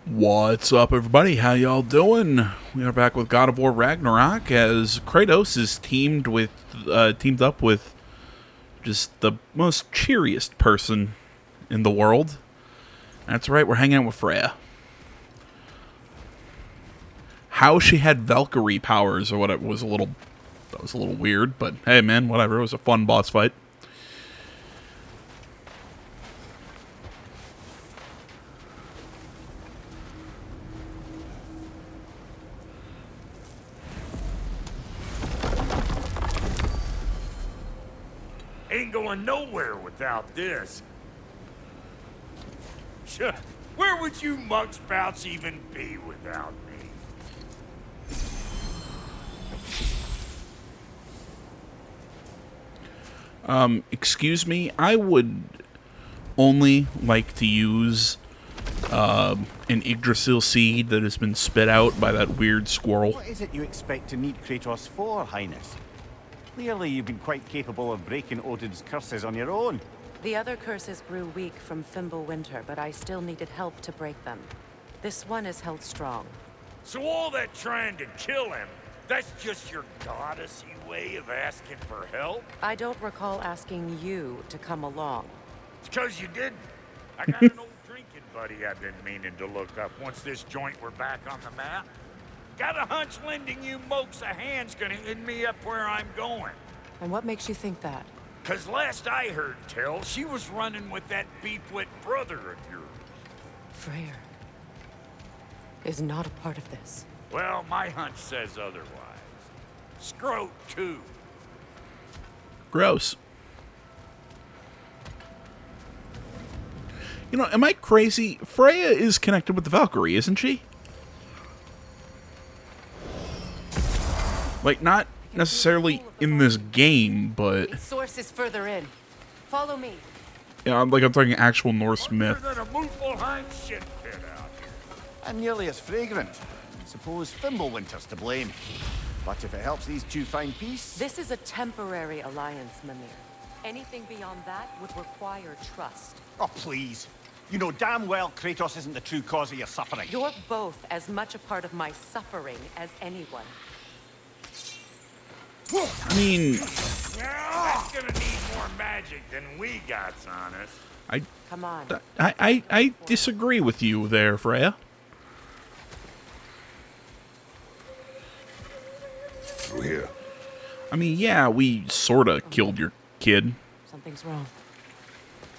What's up, everybody? How y'all doing? We are back with God of War Ragnarok as Kratos is teamed up with just the most cheeriest person in the world. That's right, we're hanging out with Freyr. How she had Valkyrie powers or whatever was a little weird, but hey, man, whatever. It was a fun boss fight. Ain't going nowhere without this. Sure, where would you mugspouts even be without me? Excuse me, I would only like to use an Yggdrasil seed that has been spit out by that weird squirrel. What is it you expect to need Kratos for, Highness? Clearly you've been quite capable of breaking Odin's curses on your own. The other curses grew weak from Fimbulwinter, but I still needed help to break them. This one is held strong. So all that trying to kill him, that's just your goddessy way of asking for help? I don't recall asking you to come along. It's 'cause you didn't. I got an old drinking buddy I've been meaning to look up once this joint were back on the map. Got a hunch lending you mokes a hand's gonna end me up where I'm going. And what makes you think that? 'Cause last I heard tell, she was running with that beefwit brother of yours. Freyr is not a part of this. Well, my hunch says otherwise. Scrote, too. Gross. You know, am I crazy? Freya is connected with the Valkyrie, isn't she? Like, not necessarily in this game, but Its source is further in. Follow me. yeah, I'm talking actual Norse myth. Other than a Muspelheim shit pit out here. And nearly as fragrant. Suppose Fimbulwinter's to blame. But if it helps these two find peace... This is a temporary alliance, Mimir. Anything beyond that would require trust. Oh, please. You know damn well Kratos isn't the true cause of your suffering. You're both as much a part of my suffering as anyone. I mean, That's gonna need more magic than we got on us. Come on. I disagree with you there, Freya. Through here. I mean, yeah, we sorta killed your kid. Something's wrong.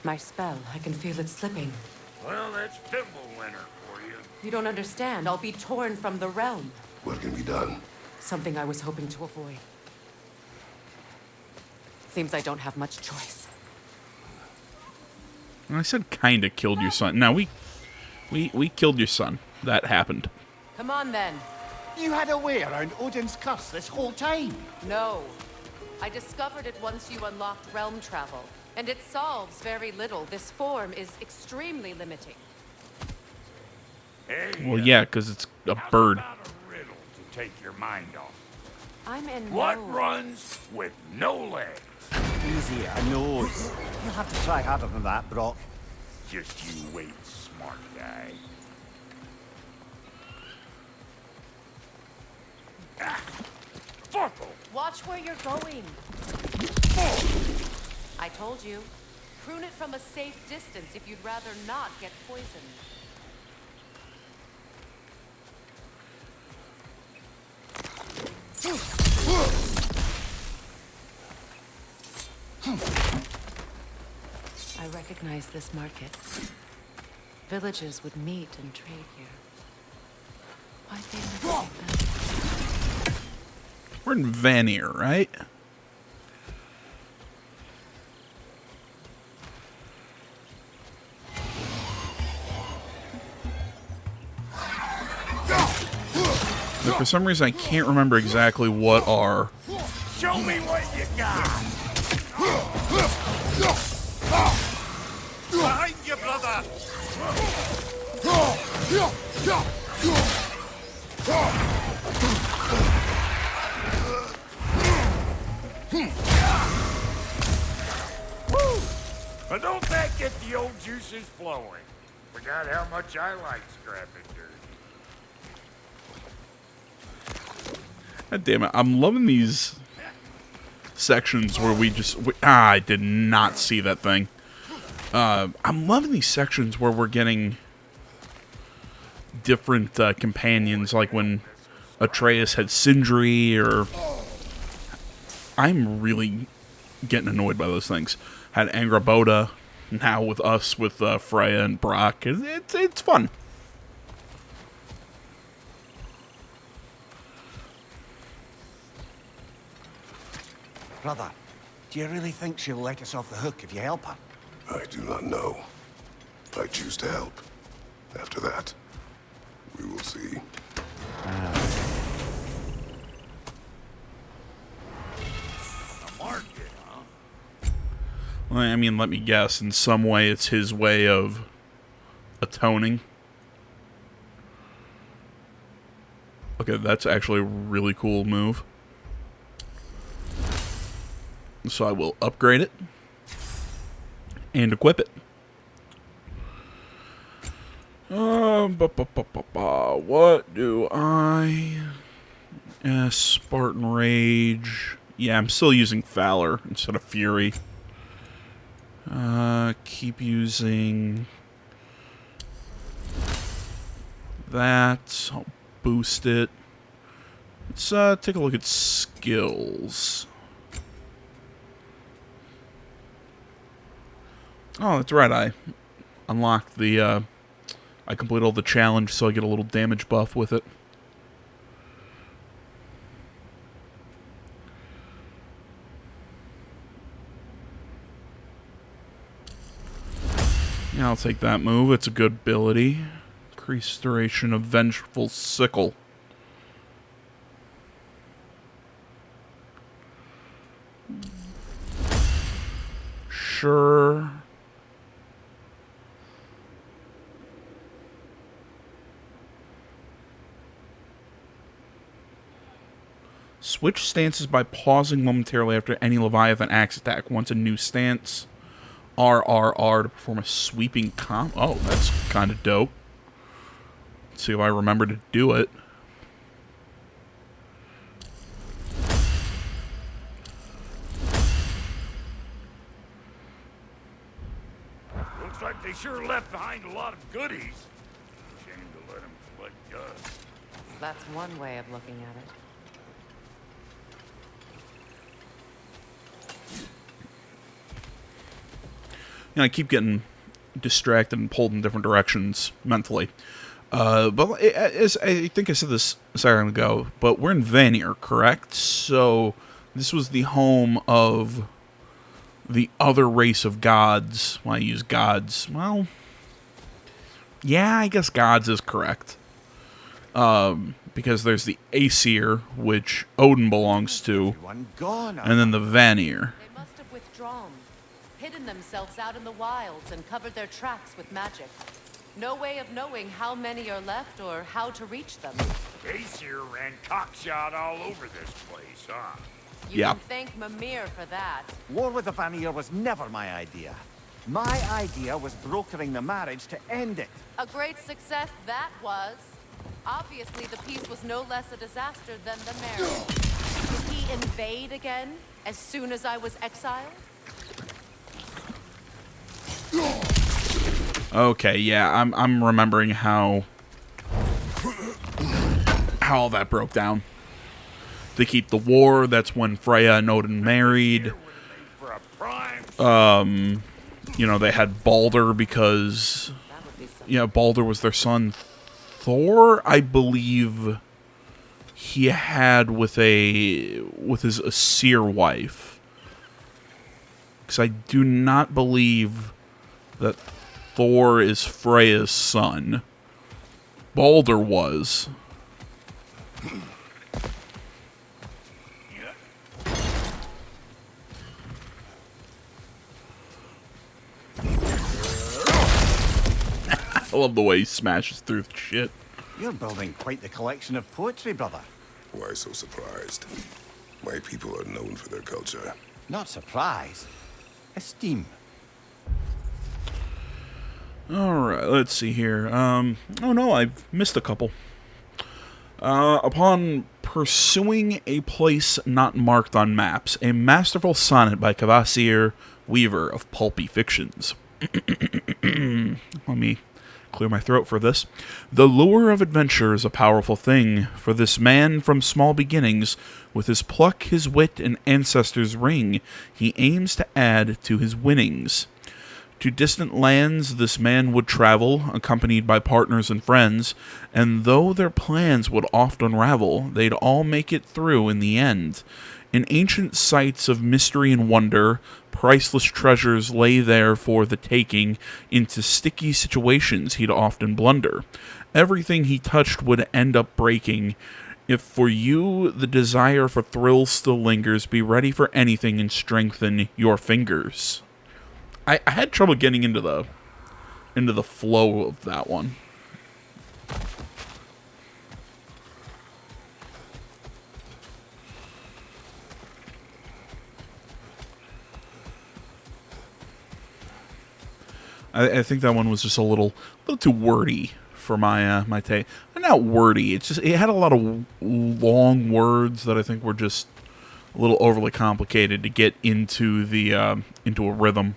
My spell, I can feel it slipping. Well, that's Fimbulwinter for you. You don't understand. I'll be torn from the realm. What can be done? Something I was hoping to avoid. Seems I don't have much choice. I said kinda killed your son. Now, we killed your son. That happened. Come on, then. You had a way around Odin's curse this whole time. No. I discovered it once you unlocked realm travel. And it solves very little. This form is extremely limiting. Hey, Well, yeah, because it's a bird. How about a riddle to take your mind off? I'm in What no... runs with no legs? Easy, I knows. You'll have to try harder than that, Brock. Just you wait, smart guy. Ah, Farkle! Watch where you're going. I told you. Prune it from a safe distance if you'd rather not get poisoned. I recognize this market. Villages would meet and trade here. Why'd they never make that? We're in Vanir, right? But for some reason, I can't remember exactly what our... Show me what you got! Behind you, brother! But don't that get the old juices flowing? Forgot how much I like scrapping dirt. God damn it. I'm loving these sections where I did not see that thing. I'm loving these sections where we're getting different companions, like when Atreus had Sindri, or... I'm really getting annoyed by those things. Had Angraboda, now with us, with Freyr and Brock. It's fun. Brother, do you really think she'll let us off the hook if you help her? I do not know. I choose to help. After that, we will see. A market, huh? Well, I mean, let me guess. In some way, it's his way of atoning. Okay, that's actually a really cool move. So I will upgrade it and equip it. What do I... Spartan Rage. Yeah, I'm still using Valor instead of Fury. Keep using that. I'll boost it. Let's take a look at skills. Oh, that's right. I unlocked the, I completed all the challenge, so I get a little damage buff with it. Yeah, I'll take that move. It's a good ability. Increased duration of Vengeful Sickle. Sure. Switch stances by pausing momentarily after any Leviathan axe attack. Once a new stance. RRR to perform a sweeping comp. Oh, that's kind of dope. Let's see if I remember to do it. Looks like they sure left behind a lot of goodies. Shame to let them collect dust. That's one way of looking at it. You know, I keep getting distracted and pulled in different directions mentally. But as I think I said this a second ago, but we're in Vanir, correct? So this was the home of the other race of gods. When I use gods, well, yeah, I guess gods is correct. Because there's the Aesir, which Odin belongs to, Everyone gone. and then the Vanir. They must have withdrawn, hidden themselves out in the wilds, and covered their tracks with magic. No way of knowing how many are left or how to reach them. Aesir ran cockshot all over this place, huh? You Yeah. can thank Mimir for that. War with the Vanir was never my idea. My idea was brokering the marriage to end it. A great success that was. Obviously, the peace was no less a disaster than the marriage. Did he invade again as soon as I was exiled? Okay, yeah, I'm remembering how all that broke down. To keep the war, that's when Freya and Odin married. For a prime You know, they had Balder because, That would be something. yeah, Balder was their son. Thor, I believe, he had with his Aesir wife. Because I do not believe that Thor is Freya's son. Balder was. I love the way he smashes through shit. You're building quite the collection of poetry, brother. Why so surprised? My people are known for their culture. Not surprise. Esteem. Alright, let's see here. Oh no, I've missed a couple. Upon pursuing a place not marked on maps, a masterful sonnet by Cavassier Weaver of Pulpy Fictions. Let me clear my throat for this. The lure of adventure is a powerful thing, for this man from small beginnings, with his pluck, his wit, and ancestors' ring, he aims to add to his winnings. To distant lands this man would travel, accompanied by partners and friends, and though their plans would oft unravel, they'd all make it through in the end. In ancient sites of mystery and wonder, priceless treasures lay there for the taking. Into sticky situations he'd often blunder. Everything he touched would end up breaking. If for you the desire for thrills still lingers, be ready for anything and strengthen your fingers. I had trouble getting into the flow of that one. I think that one was just a little too wordy for my my take. Not wordy. It's just it had a lot of long words that I think were just a little overly complicated to get into the into a rhythm.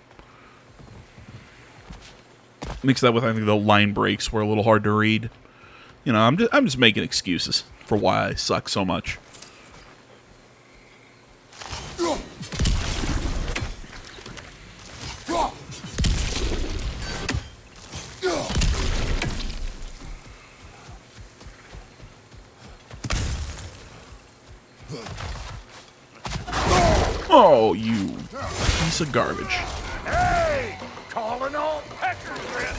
Mix that with, I think, the line breaks were a little hard to read. You know, I'm just making excuses for why I suck so much. Oh, you piece of garbage. Hey! Calling all peckers in!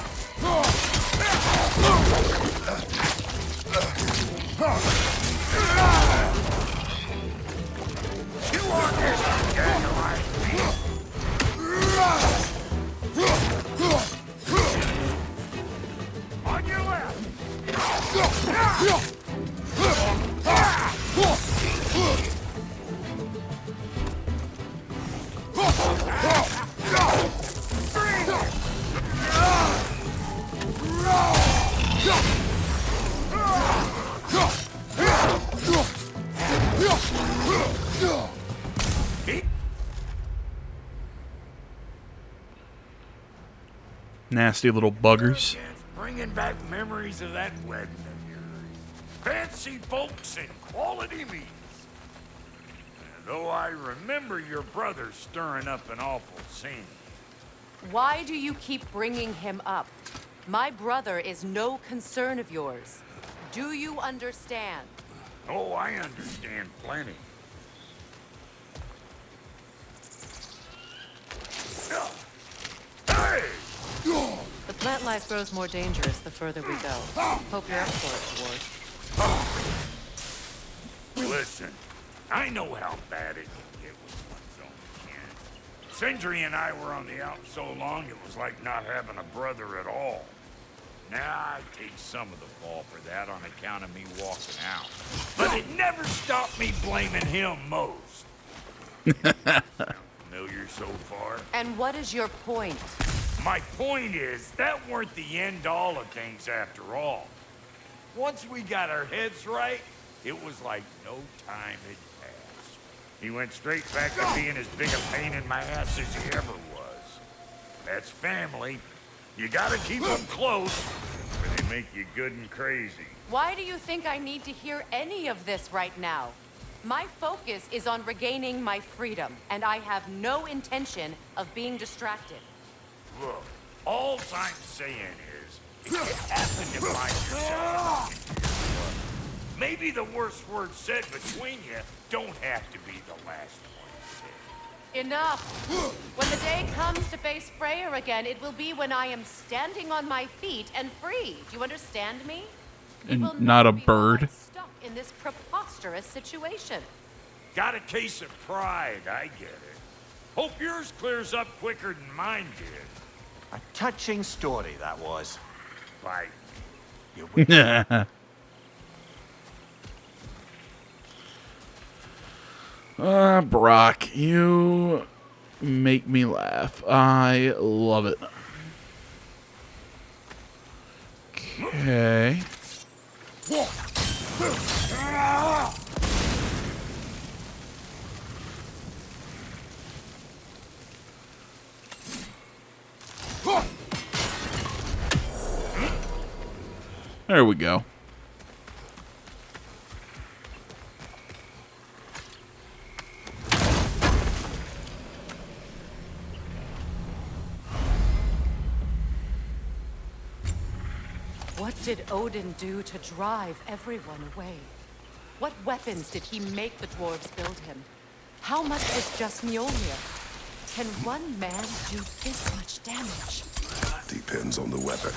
You want this dandelion meat? On your left! Nasty little buggers. Bringing back memories of that wedding of yours. Fancy folks and quality meats. And though I remember your brother stirring up an awful scene. Why do you keep bringing him up? My brother is no concern of yours. Do you understand? Oh, I understand plenty. Hey! The plant life grows more dangerous the further we go. Hope you're up for it, Ward. Listen, I know how bad it can get with one's own kin. Sindri and I were on the out so long it was like not having a brother at all. Now I take some of the fall for that on account of me walking out. But it never stopped me blaming him most. Sound familiar so far? And what is your point? My point is, that weren't the end-all of things after all. Once we got our heads right, it was like no time had passed. He went straight back to being as big a pain in my ass as he ever was. That's family. You gotta keep them close, or they make you good and crazy. Why do you think I need to hear any of this right now? My focus is on regaining my freedom, and I have no intention of being distracted. Look, all I'm saying is, if you happen to find yourself, maybe the worst word said between you don't have to be the last one said. Enough! When the day comes to face Freyr again, it will be when I am standing on my feet and free. Do you understand me? You will And not a be while I'm bird. stuck in this preposterous situation. Got a case of pride, I get it. Hope yours clears up quicker than mine did. A touching story, that was. Bye. You win. Brock, you make me laugh. I love it. Okay. There we go. What did Odin do to drive everyone away? What weapons did he make the dwarves build him? How much was just Mjolnir? Can one man do this much damage? Depends on the weapon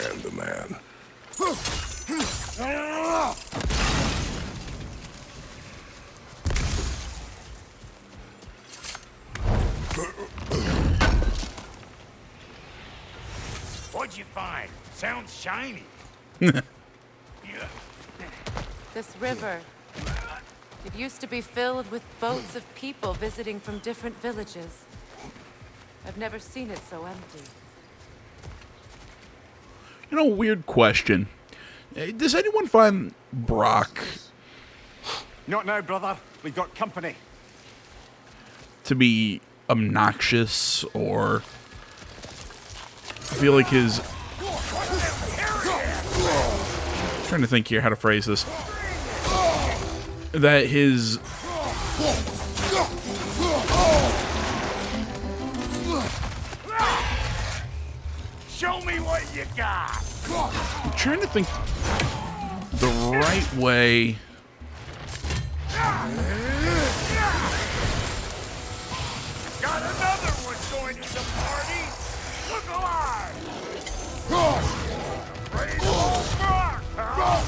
and the man. What'd you find? Sounds shiny. This river, it used to be filled with boats of people visiting from different villages. I've never seen it so empty. You know, weird question. Does anyone find Brock Not now, brother. We've got company. to be obnoxious, or I feel like his... I'm trying to think here how to phrase this. That his... Show me what you got. I'm trying to think the right way. Got another one joining the party. Look alive. Praise old Brock, huh?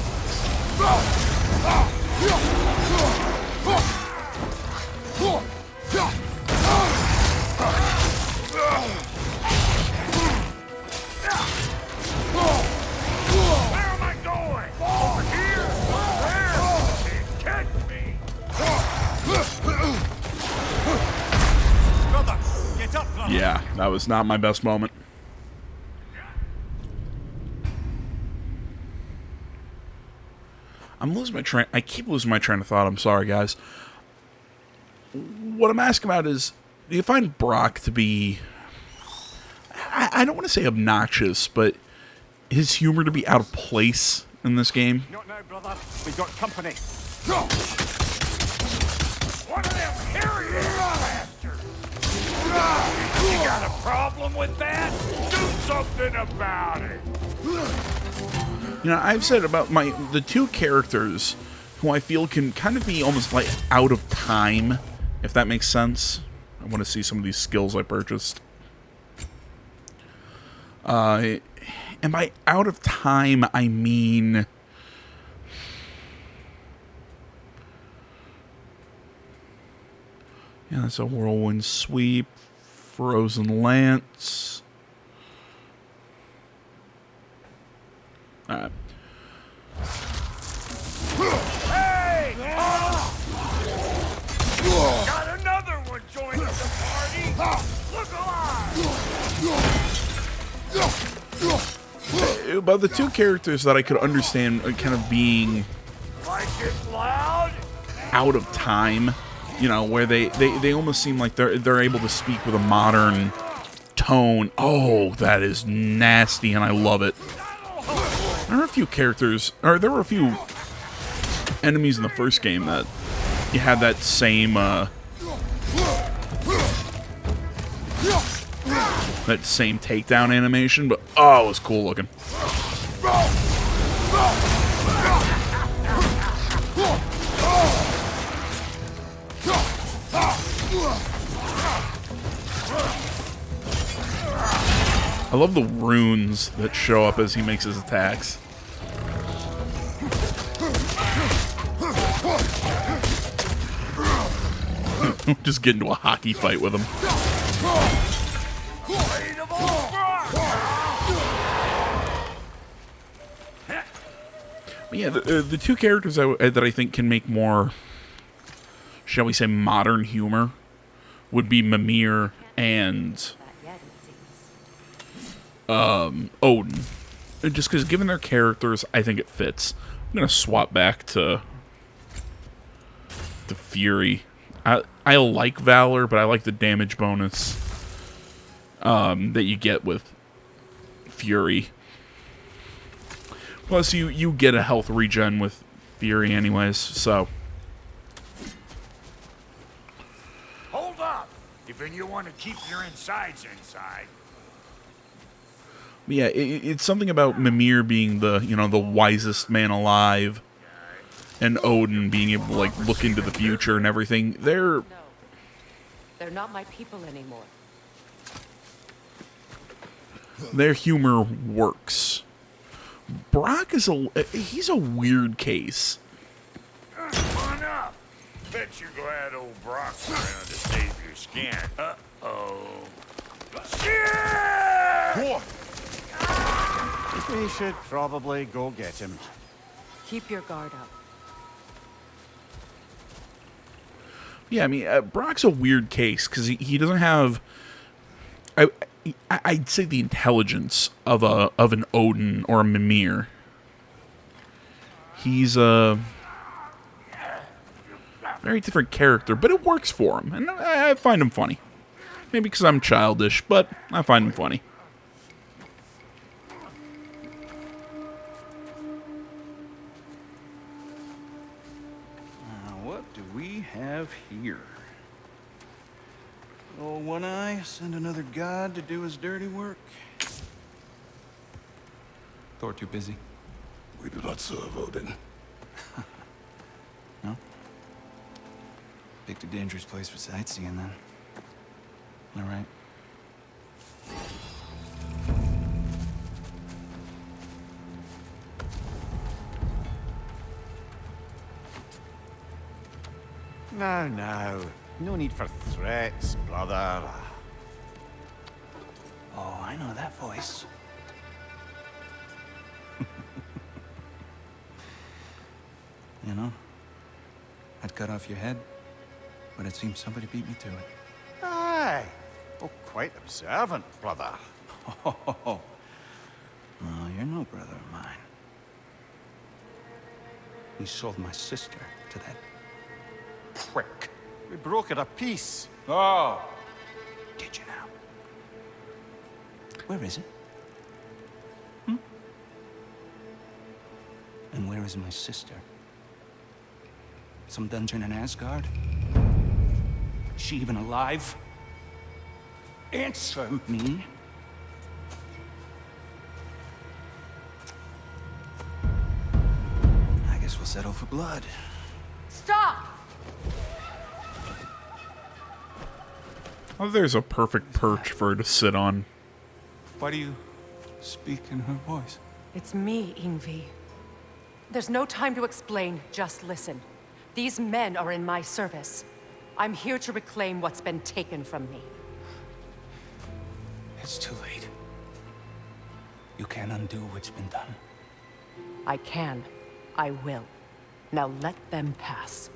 Where am I going? Over here? Where? Can't catch me. Brother, get up, brother. Yeah, that was not my best moment. I'm losing my train. I keep losing my train of thought. I'm sorry, guys. What I'm asking about is, do you find Brock to be... I don't want to say obnoxious, but his humor to be out of place in this game? Not now, brother. We've got company. One of them hairy bastards. You got a problem with that? Do something about it. You know, I've said about the two characters who I feel can kind of be almost like out of time, if that makes sense. I want to see some of these skills I purchased. And by out of time, I mean... Yeah, that's a whirlwind sweep, frozen lance. Alright. Hey! Got another one joining the party. Look alive. But the two characters that I could understand kind of being Like it loud? out of time, you know, where they almost seem like they're able to speak with a modern tone. Oh, that is nasty, and I love it. There were a few characters, or there were a few enemies in the first game that you had that same takedown animation, but oh, it was cool looking. I love the runes that show up as he makes his attacks. Just get into a hockey fight with him. But yeah, the two characters that I think can make more, shall we say, modern humor would be Mimir and Odin. just because given their characters, I think it fits. I'm gonna swap back to Fury. I like Valor, but I like the damage bonus that you get with Fury. Plus, you get a health regen with Fury anyways, so... Hold up! If you want to keep your insides inside. Yeah, it's something about Mimir being the wisest man alive, and Odin being able to like look into the future and everything. No. They're not my people anymore. Their humor works. Brock is he's a weird case. Come on up. Bet you're glad old Brock's around to save your skin. Uh-oh. Shit! We should probably go get him. Keep your guard up. Yeah, I mean, Brock's a weird case because he doesn't have. I'd say the intelligence of an Odin or a Mimir. He's a very different character, but it works for him, and I find him funny. Maybe because I'm childish, but I find him funny. What do we have here? Oh, One Eye, send another god to do his dirty work. Thor too busy? We do not serve Odin. No? Picked a dangerous place for sightseeing, then. All right. Now. No need for threats, brother. Oh, I know that voice. You know, I'd cut off your head, but it seems somebody beat me to it. Aye. Oh, quite observant, brother. Oh, you're no brother of mine. You sold my sister to that prick. We broke it a piece. Oh! Did you now? Where is it? And where is my sister? Some dungeon in Asgard? She even alive? Answer me. I guess we'll settle for blood. Stop! Oh, there's a perfect perch for her to sit on. Why do you speak in her voice? It's me, Ingvi. There's no time to explain, just listen. These men are in my service. I'm here to reclaim what's been taken from me. It's too late. You can't undo what's been done. I can. I will. Now let them pass.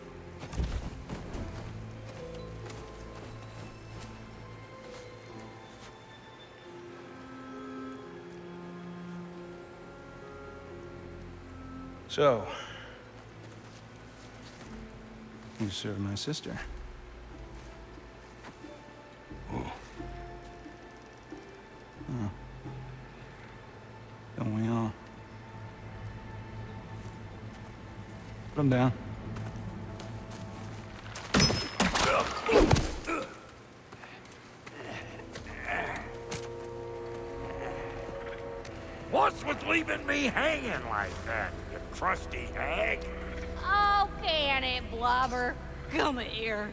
So, you served my sister. Oh. Don't we all? Put him down. What's with leaving me hanging like that, you crusty hag? Oh, can it, Blobber? Come here.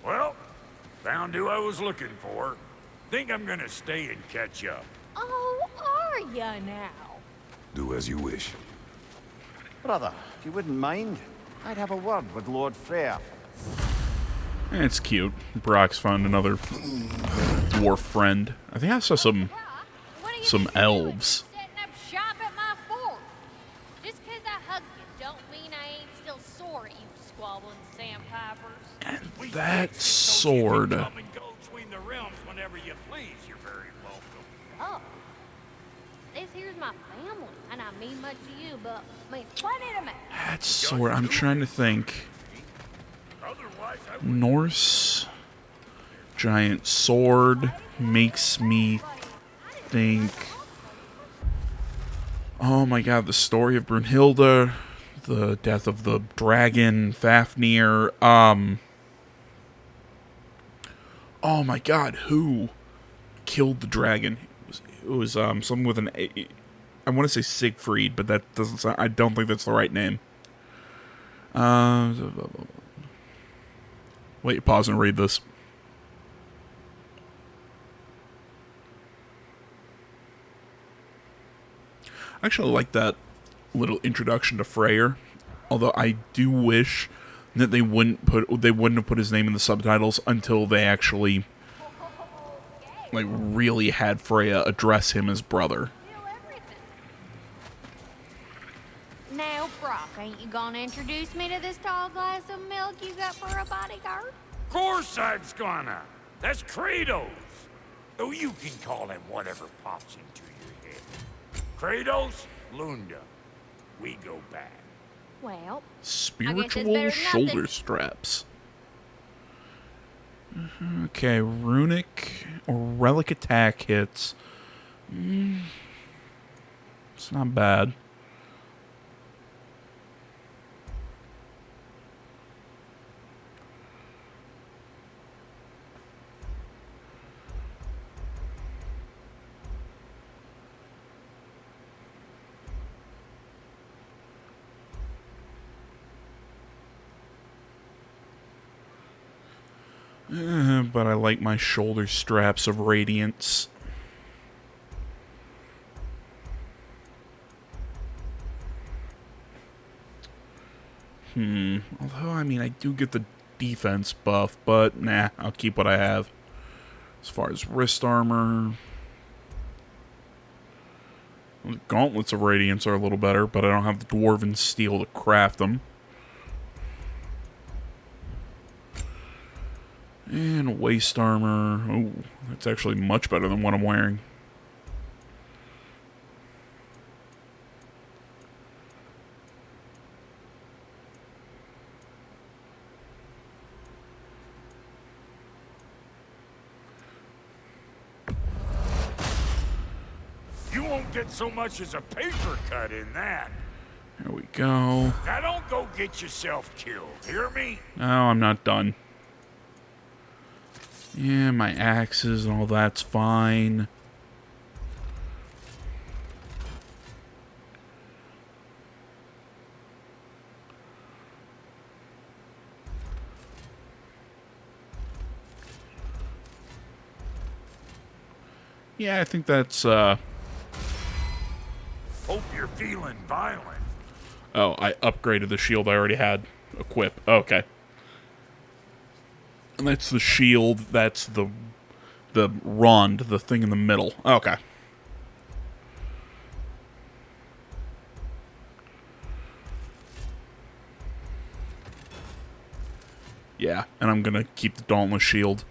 Well, found who I was looking for. Think I'm gonna stay and catch up. Oh, are ya now? Do as you wish. Brother, if you wouldn't mind, I'd have a word with Lord Freyr. It's cute. Brock's found another dwarf friend. I think I saw some elves. Setting up shop at my fort. Just 'cause I hugged you don't mean I ain't still sore at you squabbling sandpipers. And that sword. Come and go between the realms whenever you please. You're very welcome. Oh. This here's my family, and I mean much to you, but I mean plenty to me. That sword. I'm trying to think. Otherwise, I would Norse giant sword makes me think. Oh my god, the story of Brunhilde, the death of the dragon, Fafnir. Oh my god, who killed the dragon? It was someone with an A. I want to say Siegfried, but that doesn't sound. I don't think that's the right name. Wait, pause and read this. I actually like that little introduction to Freyr, although I do wish that they wouldn't have put his name in the subtitles until they actually like really had Freya address him as brother. Feel everything. Now, Brock, ain't you gonna introduce me to this tall glass of milk you got for a bodyguard? Of course I'm gonna. That's Kratos. Oh, you can call him whatever pops into your head. Kratos, Lunda. We go back. Well, Spiritual shoulder straps. Okay, runic or relic attack hits. It's not bad. But I like my shoulder straps of radiance. Although, I mean, I do get the defense buff, but nah, I'll keep what I have. As far as wrist armor, the gauntlets of radiance are a little better, but I don't have the dwarven steel to craft them. And waist armor. Oh, that's actually much better than what I'm wearing. You won't get so much as a paper cut in that. There we go. Now don't go get yourself killed, hear me? No, I'm not done. Yeah, my axes and all that's fine. Yeah, I think that's, Hope you're feeling violent. Oh, I upgraded the shield I already had equipped. Okay. And that's the shield, that's the rond, the thing in the middle. Okay. Yeah, and I'm gonna keep the Dauntless shield.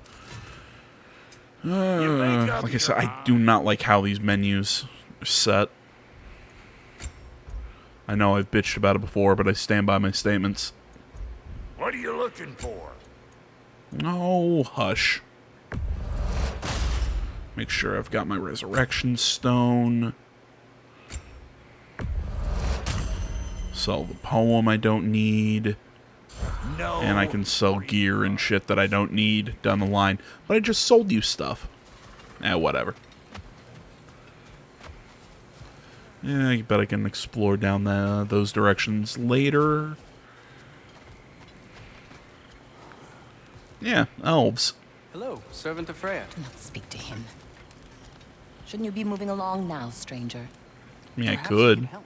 Like I said, I do not like how these menus are set. I know I've bitched about it before, but I stand by my statements. What are you looking for? Oh, hush. Make sure I've got my resurrection stone. Sell the poem I don't need. No. And I can sell gear and shit that I don't need down the line. But I just sold you stuff. Whatever. Yeah, I bet I can explore down those directions later. Yeah, elves. Hello, servant of Freyr. Do not speak to him. Shouldn't you be moving along now, stranger? I mean, I Perhaps you could. can help.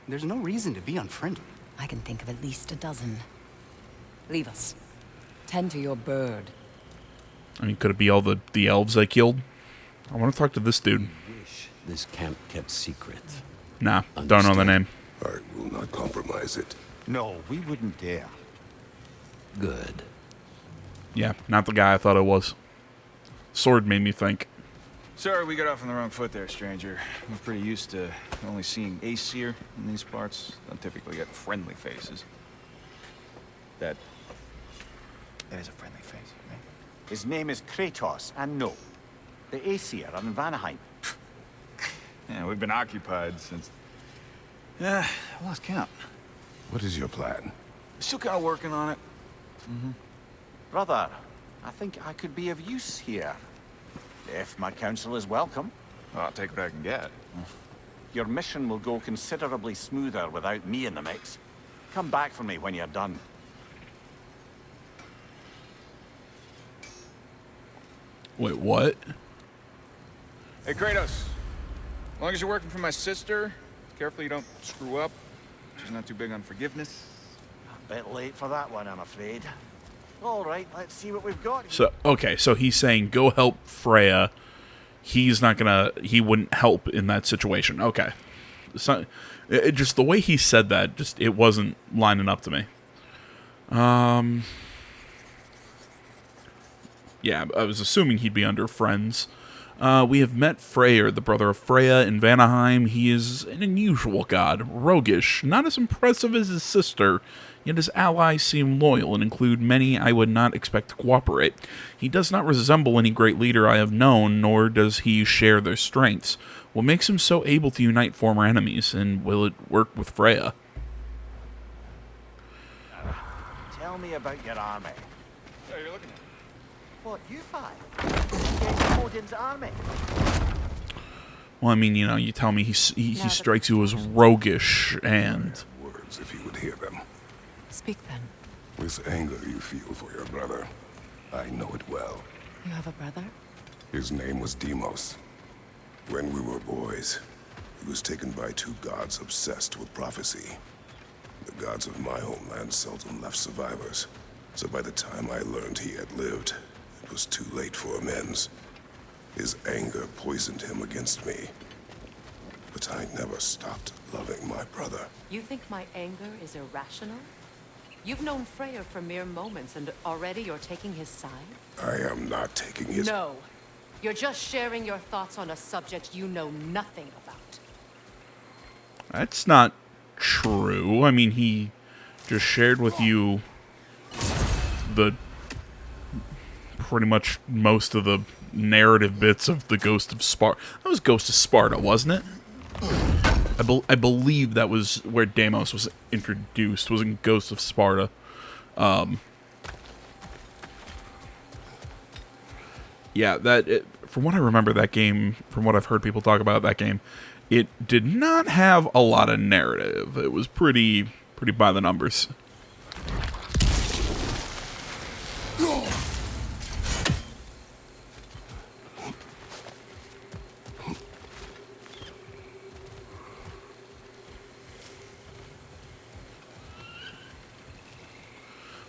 There's no reason to be unfriendly. I can think of at least a dozen. Leave us. Tend to your bird. I mean, could it be all the elves I killed? I want to talk to this dude. Wish this camp kept secret. Nah, don't know the name. I will not compromise it. No, we wouldn't dare. Good. Yeah, not the guy I thought it was. Sword made me think. Sorry we got off on the wrong foot there, stranger. I'm pretty used to only seeing Aesir in these parts. Don't typically get friendly faces. That is a friendly face, right? His name is Kratos, and no. The Aesir are in Vanaheim. Yeah, we've been occupied since... Yeah, I lost count. What is your plan? Still kind of working on it. Brother, I think I could be of use here. If my counsel is welcome. Well, I'll take what I can get. Your mission will go considerably smoother without me in the mix. Come back for me when you're done. Wait, what? Hey, Kratos. As long as you're working for my sister, careful you don't screw up. She's not too big on forgiveness. A bit late for that one, I'm afraid. All right, let's see what we've got here. So, okay, so he's saying go help Freya. He's not gonna, he wouldn't help in that situation. Okay. So, just the way he said that, just, it wasn't lining up to me. Yeah, I was assuming he'd be under friends. We have met Freyr, the brother of Freya, in Vanaheim. He is an unusual god, roguish, not as impressive as his sister, yet his allies seem loyal and include many I would not expect to cooperate. He does not resemble any great leader I have known, nor does he share their strengths. What makes him so able to unite former enemies, and will it work with Freya? Tell me about your army. Oh, you're looking at me. What, you five? Against Odin's army? Well, I mean, you know, you tell me he strikes you as roguish and... Words, if you would hear them. Speak then. This anger you feel for your brother, I know it well. You have a brother? His name was Deimos. When we were boys, he was taken by two gods obsessed with prophecy. The gods of my homeland seldom left survivors, so by the time I learned he had lived, it was too late for amends. His anger poisoned him against me. But I never stopped loving my brother. You think my anger is irrational? You've known Freyr for mere moments, and already you're taking his side? I am not taking his... No. You're just sharing your thoughts on a subject you know nothing about. That's not true. I mean, he just shared with you the pretty much most of the narrative bits of the Ghost of Sparta. That was Ghost of Sparta, wasn't it? I believe that was where Deimos was introduced, was in Ghost of Sparta. Yeah, from what I remember, that game, from what I've heard people talk about that game, it did not have a lot of narrative. It was pretty by the numbers.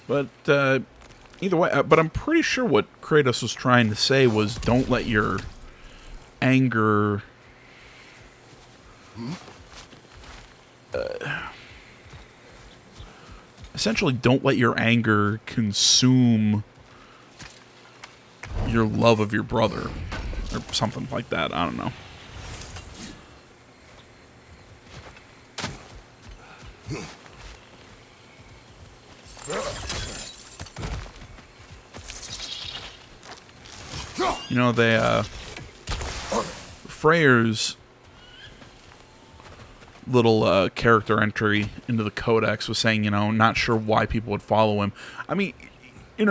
But either way, but I'm pretty sure what Kratos was trying to say was don't let your anger... essentially, don't let your anger consume your love of your brother. Or something like that. I don't know. You know, Freyr's little character entry into the Codex was saying, you know, not sure why people would follow him. I mean, in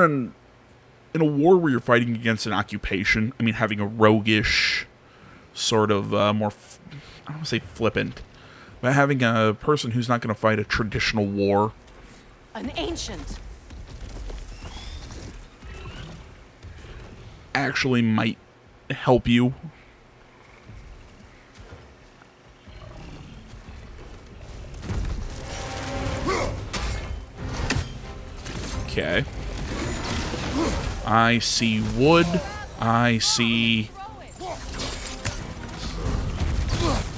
a war where you're fighting against an occupation, I mean, having a roguish sort of more, I don't want to say flippant, but having a person who's not going to fight a traditional war. An ancient. Actually might help you. Okay. I see wood. I see...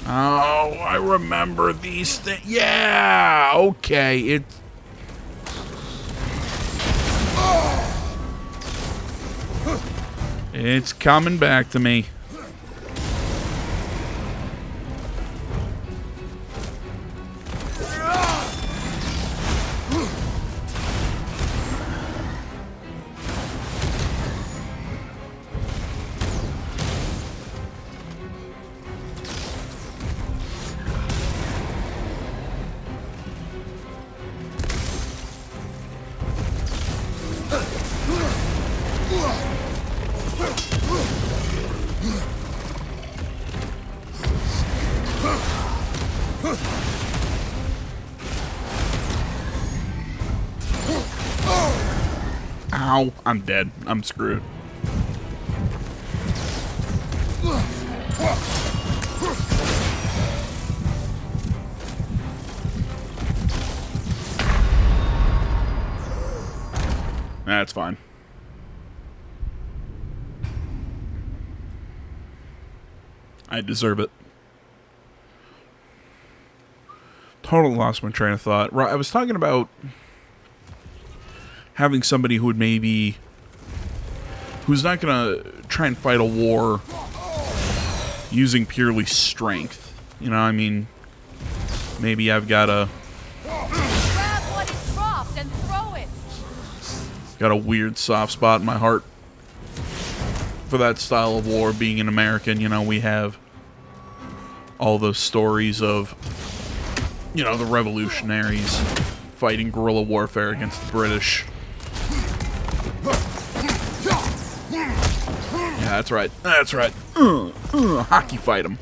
Oh, I remember these things. Yeah! Okay, it's... It's coming back to me. Ow, I'm dead. I'm screwed. That's fine. I deserve it. Totally lost my train of thought. Right, I was talking about having somebody who would maybe... who's not gonna try and fight a war using purely strength. You know, I mean... maybe I've got a... Grab what is dropped and throw it. got a weird soft spot in my heart for that style of war. Being an American, you know, we have all those stories of, you know, the revolutionaries fighting guerrilla warfare against the British. Yeah, that's right. That's right. Hockey fight them.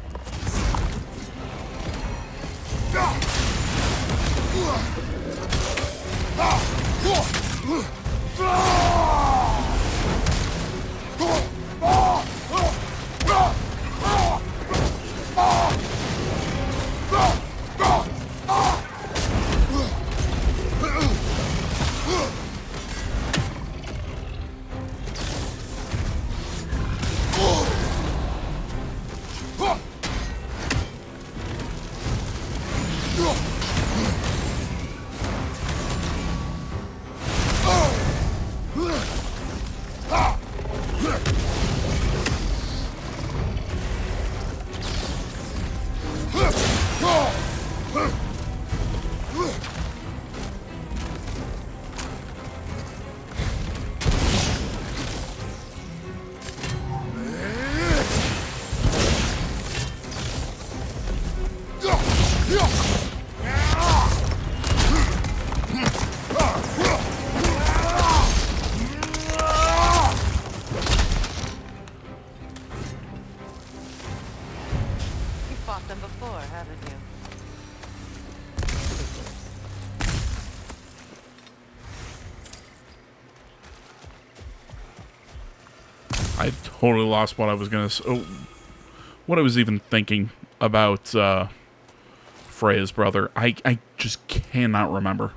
I totally lost what I was gonna. What I was even thinking about Freya's brother. I just cannot remember.